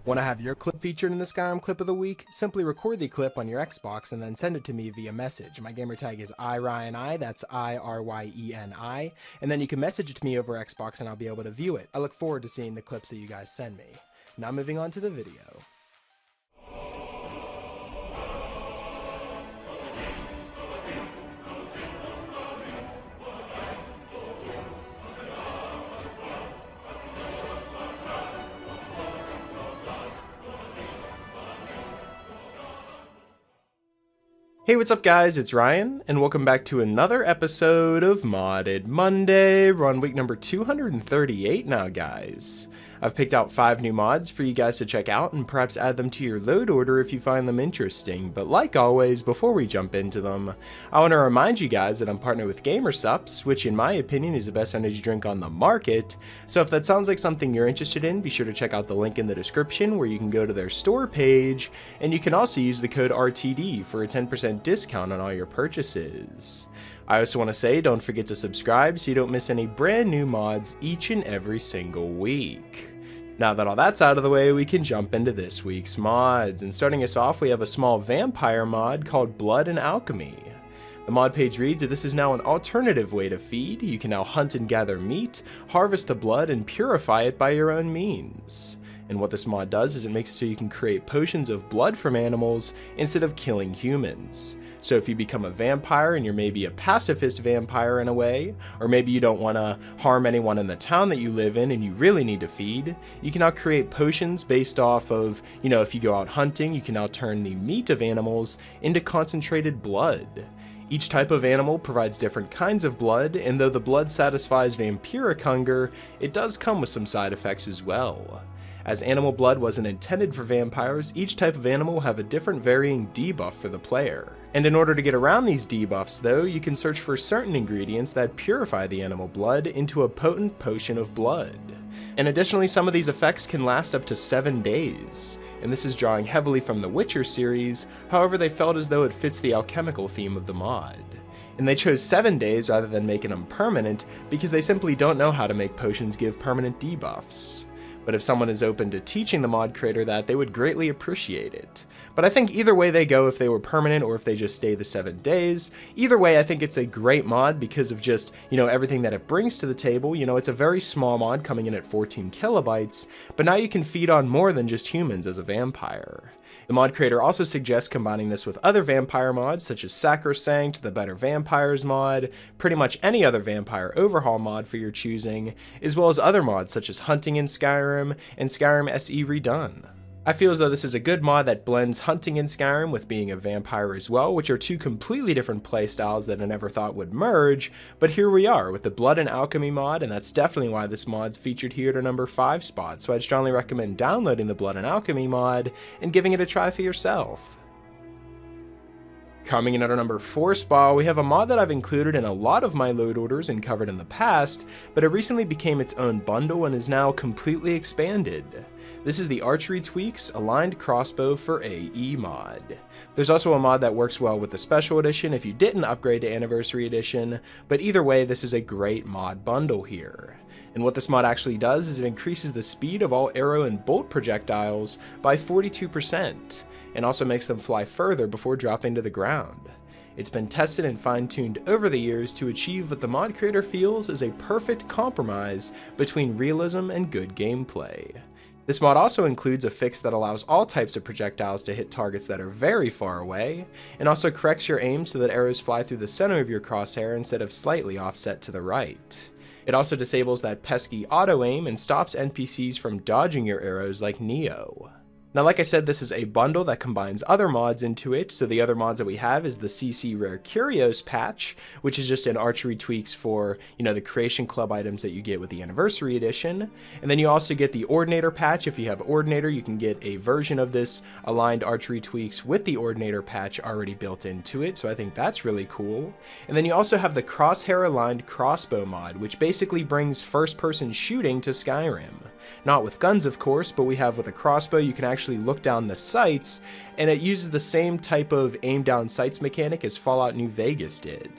Want to have your clip featured in the Skyrim Clip of the Week? Simply record the clip on your Xbox and then send it to me via message. My gamertag is iRyeni, that's IRYENI, and then you can message it to me over Xbox and I'll be able to view it. I look forward to seeing the clips that you guys send me. Now moving on to the video. Hey, what's up guys, it's Ryan, and welcome back to another episode of Modded Monday. We're on week number 238 now, guys. I've picked out 5 new mods for you guys to check out and perhaps add them to your load order if you find them interesting. But like always, before we jump into them, I want to remind you guys that I'm partnered with GamerSupps, which in my opinion is the best energy drink on the market. So if that sounds like something you're interested in, be sure to check out the link in the description where you can go to their store page, and you can also use the code RTD for a 10% discount on all your purchases. I also want to say, don't forget to subscribe so you don't miss any brand new mods each and every single week. Now that all that's out of the way, we can jump into this week's mods, and starting us off we have a small vampire mod called Blood and Alchemy. The mod page reads that this is now an alternative way to feed. You can now hunt and gather meat, harvest the blood, and purify it by your own means. And what this mod does is it makes it so you can create potions of blood from animals instead of killing humans. So if you become a vampire and you're maybe a pacifist vampire in a way, or maybe you don't want to harm anyone in the town that you live in and you really need to feed, you can now create potions based off of, if you go out hunting, you can now turn the meat of animals into concentrated blood. Each type of animal provides different kinds of blood, and though the blood satisfies vampiric hunger, it does come with some side effects as well. As animal blood wasn't intended for vampires, each type of animal will have a different varying debuff for the player. And in order to get around these debuffs though, you can search for certain ingredients that purify the animal blood into a potent potion of blood. And additionally, some of these effects can last up to 7 days. And this is drawing heavily from the Witcher series, however they felt as though it fits the alchemical theme of the mod. And they chose 7 days rather than making them permanent because they simply don't know how to make potions give permanent debuffs. But if someone is open to teaching the mod creator that, they would greatly appreciate it. But I think either way they go, if they were permanent or if they just stay the 7 days, either way I think it's a great mod because of just, everything that it brings to the table. It's a very small mod coming in at 14 kilobytes, but now you can feed on more than just humans as a vampire. The mod creator also suggests combining this with other vampire mods such as Sacrosanct, the Better Vampires mod, pretty much any other vampire overhaul mod for your choosing, as well as other mods such as Hunting in Skyrim and Skyrim SE Redone. I feel as though this is a good mod that blends hunting in Skyrim with being a vampire as well, which are two completely different playstyles that I never thought would merge, but here we are with the Blood and Alchemy mod, and that's definitely why this mod's featured here at a number 5 spot, so I'd strongly recommend downloading the Blood and Alchemy mod and giving it a try for yourself. Coming in at our number 4 spot, we have a mod that I've included in a lot of my load orders and covered in the past, but it recently became its own bundle and is now completely expanded. This is the Archery Tweaks Aligned Crossbow for AE mod. There's also a mod that works well with the Special Edition if you didn't upgrade to Anniversary Edition, but either way this is a great mod bundle here. And what this mod actually does is it increases the speed of all arrow and bolt projectiles by 42%, and also makes them fly further before dropping to the ground. It's been tested and fine-tuned over the years to achieve what the mod creator feels is a perfect compromise between realism and good gameplay. This mod also includes a fix that allows all types of projectiles to hit targets that are very far away, and also corrects your aim so that arrows fly through the center of your crosshair instead of slightly offset to the right. It also disables that pesky auto-aim and stops NPCs from dodging your arrows like Neo. Now, like I said, this is a bundle that combines other mods into it, so the other mods that we have is the CC Rare Curios patch, which is just an archery tweaks for, the Creation Club items that you get with the Anniversary Edition, and then you also get the Ordinator patch. If you have Ordinator, you can get a version of this aligned archery tweaks with the Ordinator patch already built into it, so I think that's really cool. And then you also have the Crosshair Aligned Crossbow mod, which basically brings first-person shooting to Skyrim. Not with guns, of course, but we have with a crossbow, you can actually look down the sights, and it uses the same type of aim down sights mechanic as Fallout New Vegas did.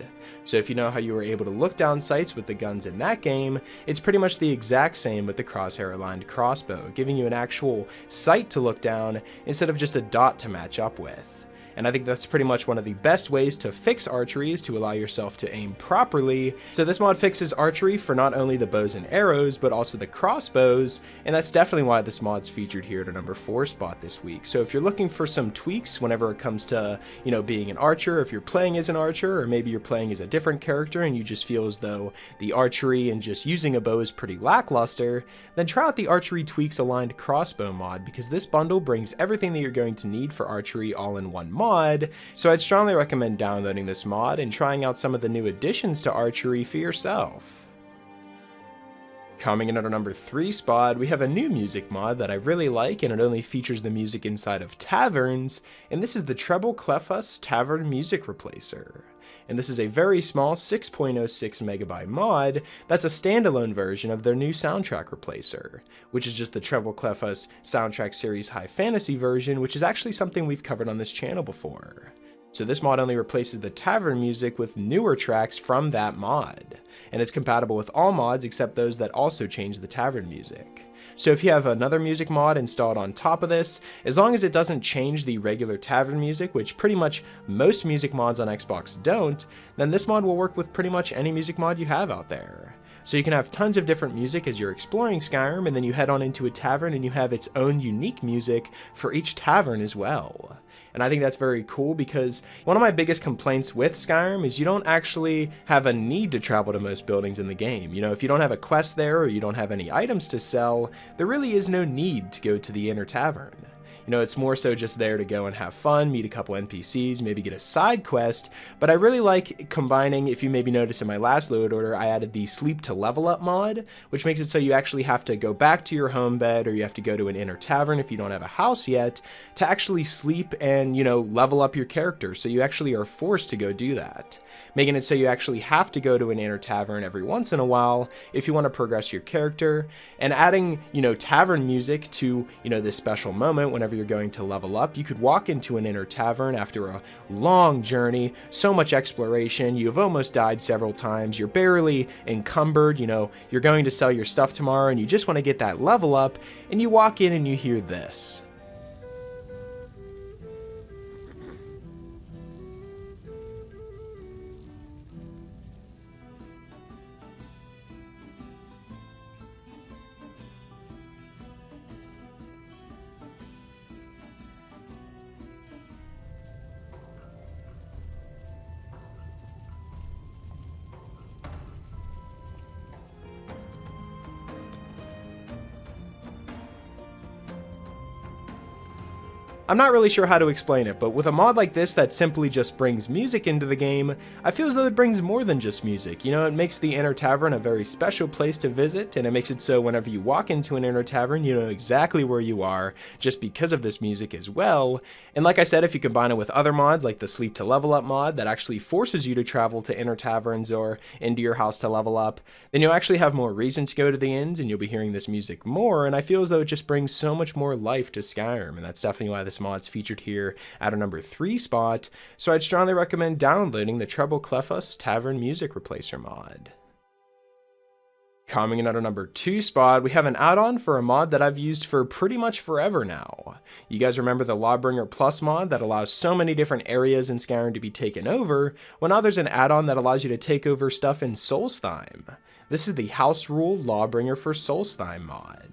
So if you know how you were able to look down sights with the guns in that game, it's pretty much the exact same with the crosshair aligned crossbow, giving you an actual sight to look down instead of just a dot to match up with. And I think that's pretty much one of the best ways to fix archery, is to allow yourself to aim properly. So this mod fixes archery for not only the bows and arrows, but also the crossbows, and that's definitely why this mod's featured here at a number 4 spot this week. So if you're looking for some tweaks whenever it comes to, being an archer, if you're playing as an archer, or maybe you're playing as a different character and you just feel as though the archery and just using a bow is pretty lackluster, then try out the Archery Tweaks Aligned Crossbow mod, because this bundle brings everything that you're going to need for archery all in one mod. So I'd strongly recommend downloading this mod and trying out some of the new additions to archery for yourself. Coming in at our number 3 spot, we have a new music mod that I really like, and it only features the music inside of taverns, and this is the Treble Clefas Tavern Music Replacer. And this is a very small 6.06 megabyte mod that's a standalone version of their new soundtrack replacer, which is just the Treble Clefas Soundtrack Series High Fantasy version, which is actually something we've covered on this channel before. So this mod only replaces the tavern music with newer tracks from that mod, and it's compatible with all mods except those that also change the tavern music. So if you have another music mod installed on top of this, as long as it doesn't change the regular tavern music, which pretty much most music mods on Xbox don't, then this mod will work with pretty much any music mod you have out there. So you can have tons of different music as you're exploring Skyrim, and then you head on into a tavern and you have its own unique music for each tavern as well. And I think that's very cool, because one of my biggest complaints with Skyrim is you don't actually have a need to travel to most buildings in the game. If you don't have a quest there or you don't have any items to sell, there really is no need to go to the inner tavern. It's more so just there to go and have fun, meet a couple NPCs, maybe get a side quest, but I really like combining, if you maybe noticed in my last load order, I added the Sleep to Level Up mod, which makes it so you actually have to go back to your home bed, or you have to go to an inner tavern if you don't have a house yet, to actually sleep and, level up your character, so you actually are forced to go do that. Making it so you actually have to go to an inner tavern every once in a while if you want to progress your character, and adding, tavern music to, this special moment whenever you're going to level up. You could walk into an inner tavern after a long journey, so much exploration, you've almost died several times, you're barely encumbered, you're going to sell your stuff tomorrow and you just want to get that level up, and you walk in and you hear this. I'm not really sure how to explain it, but with a mod like this that simply just brings music into the game, I feel as though it brings more than just music. It makes the inner tavern a very special place to visit, and it makes it so whenever you walk into an inner tavern, you know exactly where you are, just because of this music as well. And like I said, if you combine it with other mods like the Sleep to Level Up mod that actually forces you to travel to inner taverns or into your house to level up, then you'll actually have more reason to go to the inns and you'll be hearing this music more, and I feel as though it just brings so much more life to Skyrim, and that's definitely why this mod's featured here at our number 3 spot, so I'd strongly recommend downloading the Treble Clefas Tavern Music Replacer mod. Coming in at our number 2 spot, we have an add-on for a mod that I've used for pretty much forever now. You guys remember the Lawbringer Plus mod that allows so many different areas in Skyrim to be taken over? Well, now there's an add-on that allows you to take over stuff in Solstheim. This is the House Rule Lawbringer for Solstheim mod.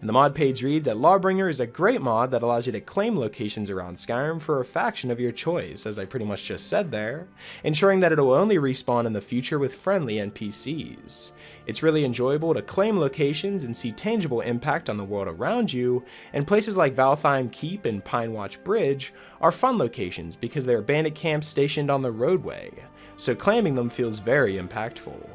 And the mod page reads that Lawbringer is a great mod that allows you to claim locations around Skyrim for a faction of your choice, as I pretty much just said there, ensuring that it will only respawn in the future with friendly NPCs. It's really enjoyable to claim locations and see tangible impact on the world around you, and places like Valtheim Keep and Pine Watch Bridge are fun locations because they are bandit camps stationed on the roadway, so claiming them feels very impactful.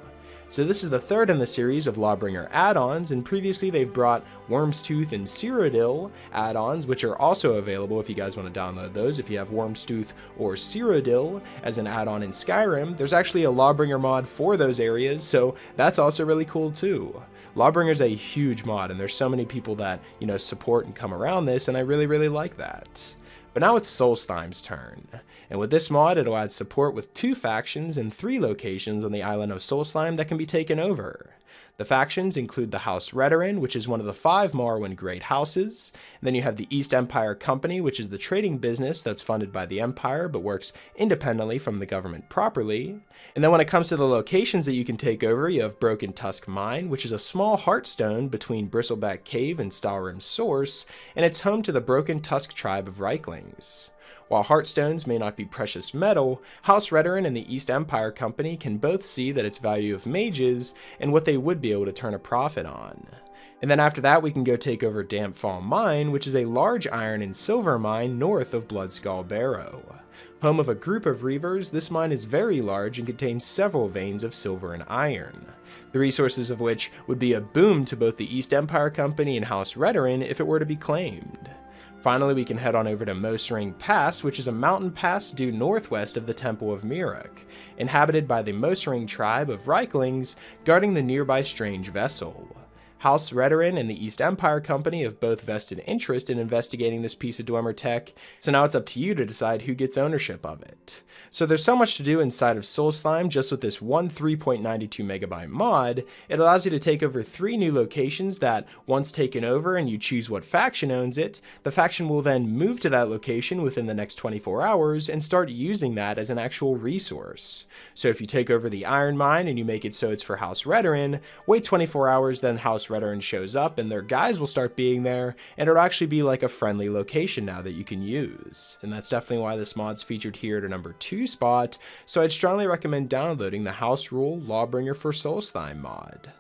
So this is the third in the series of Lawbringer add-ons, and previously they've brought Worm's Tooth and Cyrodiil add-ons, which are also available if you guys want to download those. If you have Worm's Tooth or Cyrodiil as an add-on in Skyrim, there's actually a Lawbringer mod for those areas, so that's also really cool too. Lawbringer's a huge mod, and there's so many people that, you know, support and come around this, and I really like that. But now it's Solstheim's turn, and with this mod it'll add support with 2 factions and 3 locations on the island of Solstheim that can be taken over. The factions include the House Redoran, which is one of the 5 Morrowind Great Houses, and then you have the East Empire Company, which is the trading business that's funded by the Empire but works independently from the government properly. And then when it comes to the locations that you can take over, you have Broken Tusk Mine, which is a small heartstone between Bristleback Cave and Stalrim's Source, and it's home to the Broken Tusk tribe of Reiklings. While heartstones may not be precious metal, House Redoran and the East Empire Company can both see that its value of mages and what they would be able to turn a profit on. And then after that we can go take over Dampfall Mine, which is a large iron and silver mine north of Bloodskull Barrow. Home of a group of reavers, this mine is very large and contains several veins of silver and iron, the resources of which would be a boom to both the East Empire Company and House Redoran if it were to be claimed. Finally, we can head on over to Mosring Pass, which is a mountain pass due northwest of the Temple of Mirok, inhabited by the Mosring tribe of Reiklings, guarding the nearby strange vessel. House Redoran and the East Empire Company have both vested interest in investigating this piece of Dwemer tech, so now it's up to you to decide who gets ownership of it. So there's so much to do inside of Solstheim just with this one 3.92 megabyte mod. It allows you to take over 3 new locations that, once taken over and you choose what faction owns it, the faction will then move to that location within the next 24 hours and start using that as an actual resource. So if you take over the iron mine and you make it so it's for House Redoran, wait 24 hours, then House Redoran shows up and their guys will start being there, and it'll actually be like a friendly location now that you can use. And that's definitely why this mod's featured here at a number 2 spot, so I'd strongly recommend downloading the House Rule Lawbringer for Solstheim mod.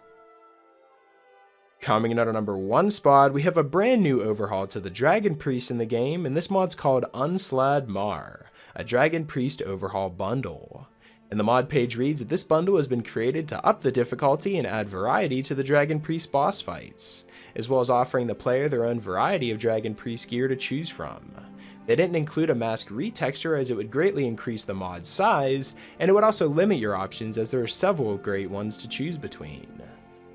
Coming in at our number 1 spot, we have a brand new overhaul to the Dragon Priest in the game, and this mod's called Unslaad Maar, a Dragon Priest overhaul bundle. And the mod page reads that this bundle has been created to up the difficulty and add variety to the Dragon Priest boss fights, as well as offering the player their own variety of Dragon Priest gear to choose from. They didn't include a mask retexture as it would greatly increase the mod's size, and it would also limit your options as there are several great ones to choose between.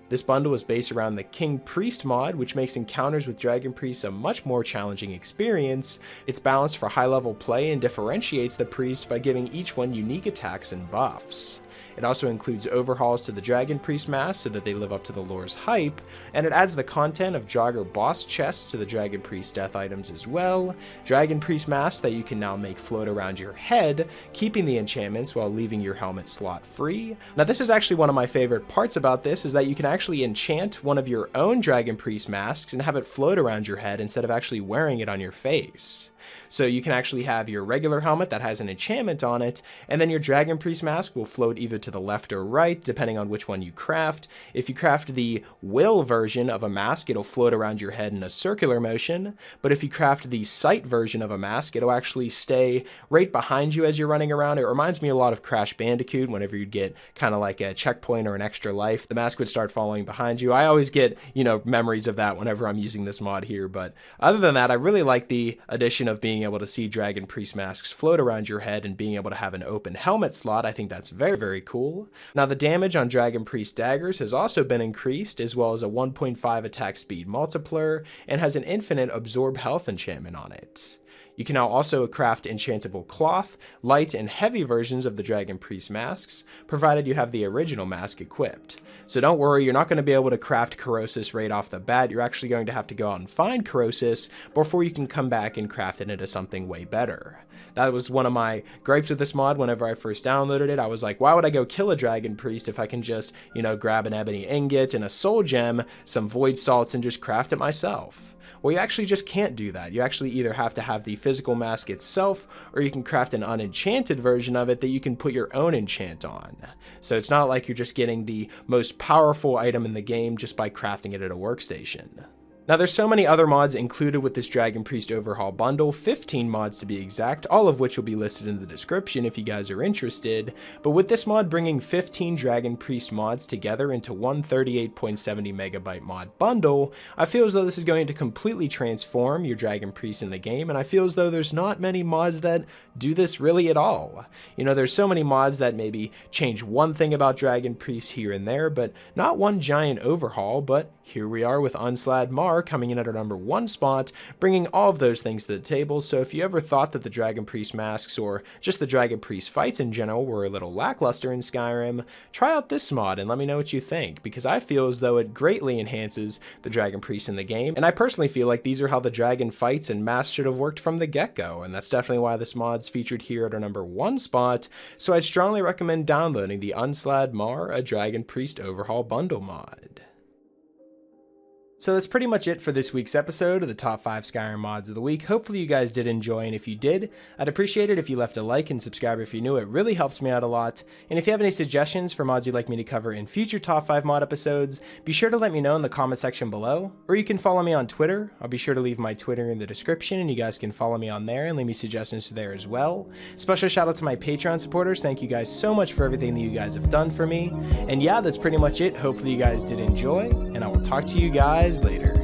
This bundle is based around the King Priest mod, which makes encounters with Dragon Priests a much more challenging experience. It's balanced for high level play and differentiates the Priest by giving each one unique attacks and buffs. It also includes overhauls to the Dragon Priest mask so that they live up to the lore's hype, and it adds the content of Jogger boss chests to the Dragon Priest death items as well, Dragon Priest masks that you can now make float around your head, keeping the enchantments while leaving your helmet slot free. Now this is actually one of my favorite parts about this, is that you can actually enchant one of your own Dragon Priest masks and have it float around your head instead of actually wearing it on your face. So you can actually have your regular helmet that has an enchantment on it, and then your Dragon Priest mask will float either to the left or right, depending on which one you craft. If you craft the Will version of a mask, it'll float around your head in a circular motion, but if you craft the Sight version of a mask, it'll actually stay right behind you as you're running around. It reminds me a lot of Crash Bandicoot. Whenever you'd get kind of like a checkpoint or an extra life, the mask would start following behind you. I always get, you know, memories of that whenever I'm using this mod here, but other than that, I really like the addition of being able to see Dragon Priest masks float around your head and being able to have an open helmet slot. I think that's very cool. Now the damage on Dragon Priest daggers has also been increased, as well as a 1.5 attack speed multiplier, and has an infinite absorb health enchantment on it. You can now also craft enchantable cloth, light, and heavy versions of the Dragon Priest masks, provided you have the original mask equipped. So don't worry, you're not going to be able to craft Corrosis right off the bat. You're actually going to have to go out and find Corrosis before you can come back and craft it into something way better. That was one of my gripes with this mod whenever I first downloaded it. I was like, why would I go kill a Dragon Priest if I can just, you know, grab an ebony ingot and a soul gem, some void salts, and just craft it myself? Well, you actually just can't do that. You actually either have to have the physical mask itself, or you can craft an unenchanted version of it that you can put your own enchant on. So it's not like you're just getting the most powerful item in the game just by crafting it at a workstation. Now there's so many other mods included with this Dragon Priest Overhaul bundle, 15 mods to be exact, all of which will be listed in the description if you guys are interested, but with this mod bringing 15 Dragon Priest mods together into one 38.70 megabyte mod bundle, I feel as though this is going to completely transform your Dragon Priest in the game, and I feel as though there's not many mods that do this really at all. You know, there's so many mods that maybe change one thing about Dragon Priest here and there, but not one giant overhaul. But here we are with Unslaad Maar coming in at our number 1 spot, bringing all of those things to the table. So if you ever thought that the Dragon Priest masks or just the Dragon Priest fights in general were a little lackluster in Skyrim, try out this mod and let me know what you think, because I feel as though it greatly enhances the Dragon Priest in the game, and I personally feel like these are how the dragon fights and masks should have worked from the get-go, and that's definitely why this mod's featured here at our number 1 spot. So I'd strongly recommend downloading the Unslaad Maar, a Dragon Priest Overhaul bundle mod. So that's pretty much it for this week's episode of the top 5 Skyrim mods of the week. Hopefully you guys did enjoy, and if you did, I'd appreciate it if you left a like and subscribe if you're new. It really helps me out a lot. And if you have any suggestions for mods you'd like me to cover in future top 5 mod episodes, be sure to let me know in the comment section below, or you can follow me on Twitter. I'll be sure to leave my Twitter in the description, and you guys can follow me on there and leave me suggestions there as well. Special shout out to my Patreon supporters. Thank you guys so much for everything that you guys have done for me. And yeah, that's pretty much it. Hopefully you guys did enjoy, and I will talk to you guys later.